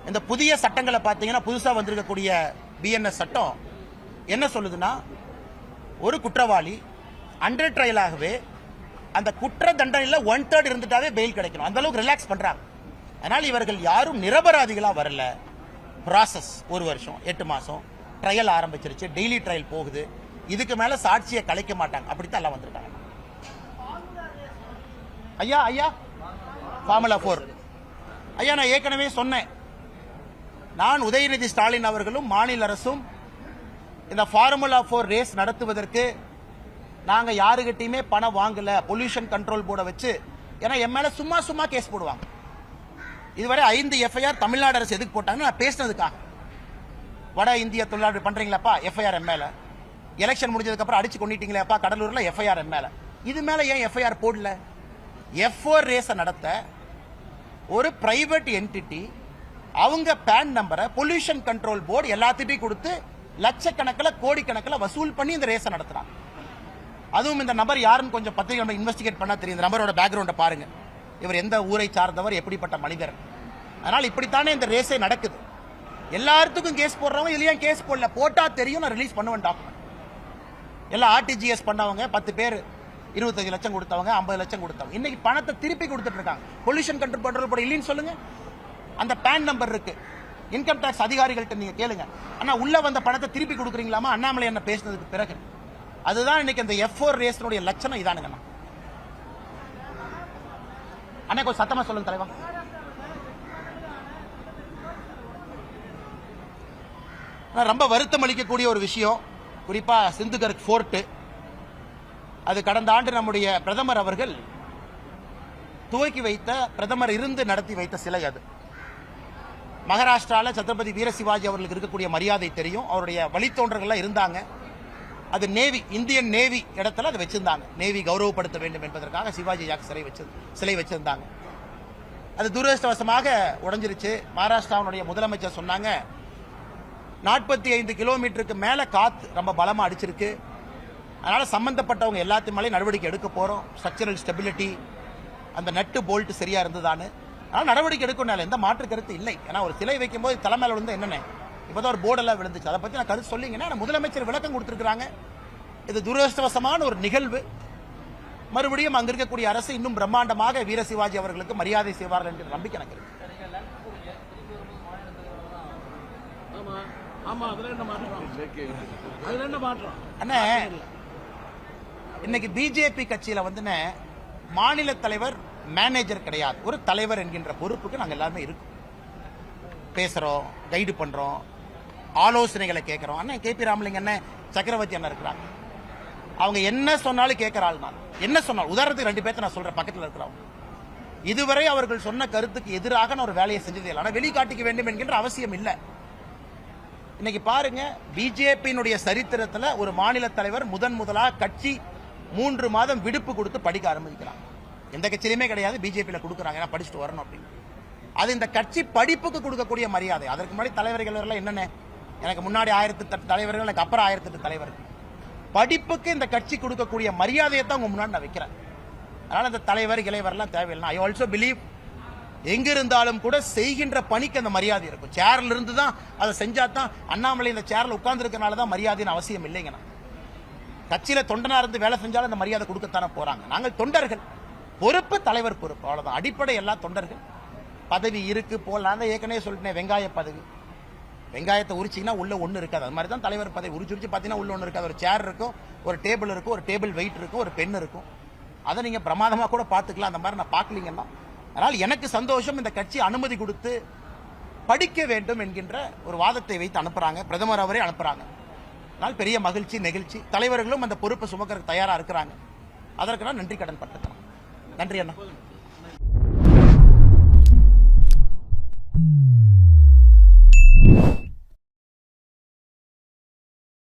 இந்த புதிய சட்டங்களை பார்த்தீங்கன்னா புதுசாக வந்திருக்கக்கூடிய பிஎன்எஸ் சட்டம் என்ன சொல்லுதுன்னா ஒரு குற்றவாளி அண்டர் ட்ரையலாகவே அந்த குற்ற தண்டனையில் 1/3 இருந்துட்டாவே பெயில் கிடைக்கணும். அந்த அளவுக்கு ரிலாக்ஸ் பண்றாங்க. அதனால் இவர்கள் யாரும் நிரபராதிகளா வரல. ப்ராசஸ் 1 வருஷம் 8 மாசம் ட்ரையல் ஆரம்பிச்சிருச்சு, டெய்லி ட்ரையல் போகுது. இதுக்கு மேல சாட்சியை கலைக்க மாட்டாங்க. அப்படித்தான் எல்லாம் வந்திருக்காங்க. ஐயா ஃபார்முலா 4 ஐயா, நான் ஏற்கனவே சொன்னேன், நான் உதயநிதி ஸ்டாலின் அவர்களும் மாநில அரசும் இந்த ஃபார்முலா 4 ரேஸ் நடத்துவதற்கு நாங்க யாருகிட்டயுமே பணம் வாங்கல. பொல்யூஷன் கண்ட்ரோல் போர்டை வச்சு, ஏன்னா என் மேல சும்மா கேஸ் போடுவாங்க. இதுவரை 5 எஃப்ஐஆர் தமிழ்நாடு அரசு எதுக்கு போட்டாங்க? நான் பேசினதுக்காக. வட இந்திய தொழிலாளர் பண்றீங்களாப்பா எஃப்ஐஆர் மேல, எலெக்ஷன் முடிஞ்சதுக்கு அப்புறம் அடிச்சு கொண்டுட்டீங்களேப்பா கடலூர்ல எஃப்ஐஆர் மேல, இது மேல ஏன் எஃப்ஐஆர் போடல? F4 ரேஸை நடத்த ஒரு பிரைவேட் என்டிட்டி அவங்க பேன் நம்பரை பொல்யூஷன் கண்ட்ரோல் போர்டு எல்லாத்திட்டையும் கொடுத்து லட்சக்கணக்கில் கோடிக்கணக்கில் வசூல் பண்ணி இந்த ரேஸை நடத்துறாங்க. அதுவும் இந்த நபர் யாருன்னு கொஞ்சம் பத்திரிகை இன்வெஸ்டிகேட் பண்ணா தெரியும். இந்த நபரோட பேக்ரவுண்டை பாருங்க. இவர் எந்த ஊரை சார்ந்தவர், எப்படிப்பட்ட மனிதர். அதனால் இப்படித்தானே இந்த ரேஸே நடக்குது. எல்லாத்துக்கும் கேஸ் போடுறவங்க இதுலயே கேஸ் போடல. போட்டா தெரியும், நான் ரிலீஸ் பண்ணுவேன் டாக்குமெண்ட். எல்லாம் ஆர்டிஜிஎஸ் பண்ணவங்க 10 பேர் 25 லட்சம் கொடுத்தவங்க, 50 லட்சம் கொடுத்தவங்க இன்னைக்கு பணத்தை திருப்பி கொடுத்துட்டு இருக்காங்க. பொல்யூஷன் கண்ட்ரோல் போர்டு இல்லைன்னு சொல்லுங்க. அந்த பேன் நம்பர் இருக்கு. இன்கம் டாக்ஸ் அதிகாரிகள்ட்ட நீங்க கேளுங்க. ஆனா உள்ள வந்த பணத்தை திருப்பி கொடுக்குறீங்களாமா? அண்ணாமலை என்ன பேசினதுக்கு பிறகு. அதுதான் இன்னைக்கு இந்த F4 ரேஸினுடைய லட்சணம் இதானுங்க. அண்ணா கொஞ்சம் சத்தமா சொல்லுங்க தலைவா. ரொம்ப வருத்தம் அளிக்கக்கூடிய ஒரு விஷயம். குறிப்பா சிந்துகர்க் ஃபோர்ட், அது கடந்த ஆண்டு நம்முடைய பிரதமர் அவர்கள் துவக்கி வைத்த, பிரதமர் இருந்து நடத்தி வைத்த சிலை. அது மகாராஷ்டிரால சத்ரபதி வீர சிவாஜி அவர்களுக்கு இருக்கக்கூடிய மரியாதை தெரியும். அவருடைய வழித்தோன்றர்கள் இருந்தாங்க. அது நேவி, இந்தியன் நேவி இடத்துல அதை வச்சிருந்தாங்க. நேவி கௌரவப்படுத்த வேண்டும் என்பதற்காக சிவாஜி ஜாக் சிலை வச்சிருந்தாங்க. அது துரதிருஷ்டவசமாக உடைஞ்சிருச்சு. மகாராஷ்டிராவுடைய முதலமைச்சர் சொன்னாங்க 45 கிலோமீட்டருக்கு மேல காத்து ரொம்ப பலமா அடிச்சிருக்கு. அதனால சம்பந்தப்பட்டவங்க எல்லாத்தையும் மேலே நடவடிக்கை எடுக்க போறோம். ஸ்ட்ரக்சரல் ஸ்டெபிலிட்டி, அந்த நட்டு போல்ட் சரியா இருந்ததான்னு, அதனால நடவடிக்கை எடுக்கணும். எந்த மாற்று கருத்து இல்லை. ஏன்னா ஒரு சிலை வைக்கும் போது தலைமையில விழுந்து என்னென்ன இப்பதான் ஒரு போர்டெல்லாம் விழுந்துச்சு. அதை பத்தி நான் கருத்து சொல்லிங்கன்னா முதலமைச்சர் விளக்கம் கொடுத்திருக்காங்க. இது துரதிருஷ்டவசமான ஒரு நிகழ்வு. மறுபடியும் அங்க இருக்கக்கூடிய அரசு இன்னும் பிரம்மாண்டமாக வீர சிவாஜி அவர்களுக்கு மரியாதை செய்வார்கள் என்கிற நம்பிக்கை எனக்கு இருக்கு. அண்ணா, இன்னைக்கு பிஜேபி கட்சியில வந்து மாநில தலைவர் மேனேஜர் கிடையாது, ஒரு தலைவர் என்கின்ற பொறுப்புக்கு நாங்க எல்லாருமே இருக்கோம். பேசுறோம், கைடு பண்றோம், ஆலோசனைகளை கேட்கிறோம். அண்ணன் KP ராமலிங்க அண்ணன், சக்கரவர்த்தி அண்ணன் இருக்கிறாங்க. அவங்க என்ன சொன்னாலும் கேட்கிற ஆள். நான் என்ன சொன்னாலும், உதாரணத்துக்கு 2 பேர்த்த நான் சொல்றேன், பக்கத்தில் இருக்கிறவங்க. இதுவரை அவர்கள் சொன்ன கருத்துக்கு எதிராக நான் ஒரு வேலையை செஞ்சதே இல்லை. ஆனால் வெளிக்காட்டிக்க வேண்டும் என்கின்ற அவசியம் இல்லை. இன்னைக்கு பாருங்க, பிஜேபியினுடைய சரித்திரத்தில் ஒரு மாநில தலைவர் முதலாக கட்சி 3 மாதம் விடுப்பு கொடுத்து படிக்க ஆரம்பிக்கிறாங்க. எந்த கட்சியிலுமே கிடையாது, பிஜேபியில் கொடுக்குறாங்க, ஏன்னா படிச்சுட்டு வரணும் அப்படின்னு. அது இந்த கட்சி படிப்புக்கு கொடுக்கக்கூடிய மரியாதை. அதற்கு முன்னாடி தலைவர்கள் எல்லாம் என்னென்ன, எனக்கு முன்னாடி 1008 தலைவர்கள், எனக்கு அப்புறம் 1008 தலைவர்கள். படிப்புக்கு இந்த கட்சி கொடுக்கக்கூடிய மரியாதையை தான் உங்க முன்னாடி நான் வைக்கிறேன். அதனால இந்த தலைவர் இளைவரெல்லாம் தேவையில்லை. ஐ ஆல்சோ பிலீவ், எங்க இருந்தாலும் கூட செய்கின்ற பணிக்கு அந்த மரியாதை இருக்கும். சேர்ல இருந்து தான் அதை செஞ்சா தான். அண்ணாமலை இந்த சேர்ல உட்கார்ந்து இருக்கனால தான் மரியாதைன்னு அவசியம் இல்லைங்க. கட்சியில தொண்டனா இருந்து வேலை செஞ்சாலும் அந்த மரியாதை கொடுக்கத்தானே போறாங்க. நாங்கள் தொண்டர்கள், பொறுப்பு தலைவர் பொறுப்பு, அவ்வளவுதான். அடிப்படை எல்லாம் தொண்டர்கள். பதவி இருக்கு போல், நான் தான் ஏற்கனவே சொல்லிட்டேன், வெங்காய பதவி. வெங்காயத்தை உரிச்சிங்கன்னா உள்ள ஒன்று இருக்காது. அது மாதிரி தான் தலைவர் பதவி. உரிச்சு பார்த்தீங்கன்னா உள்ள ஒன்று இருக்காது. ஒரு சேர் இருக்கும், ஒரு டேபிள் இருக்கும், ஒரு டேபிள் வெயிட் இருக்கும், ஒரு பென் இருக்கும். அதை நீங்க பிரமாதமா கூட பார்த்துக்கலாம். அந்த மாதிரி நான் பார்க்கலீங்கன்னா. அதனால் எனக்கு சந்தோஷம், இந்த கட்சி அனுமதி கொடுத்து படிக்க வேண்டும் என்கின்ற ஒரு வாதத்தை வைத்து அனுப்புறாங்க. பிரதமர் அவரே அனுப்புறாங்க. அதனால் பெரிய மகிழ்ச்சி, நெகிழ்ச்சி. தலைவர்களும் அந்த பொறுப்பை சுமக்க தயாரா இருக்கிறாங்க. அதற்கு நான் நன்றி கடன் பட்டுக்கிறேன். நன்றி அண்ணா.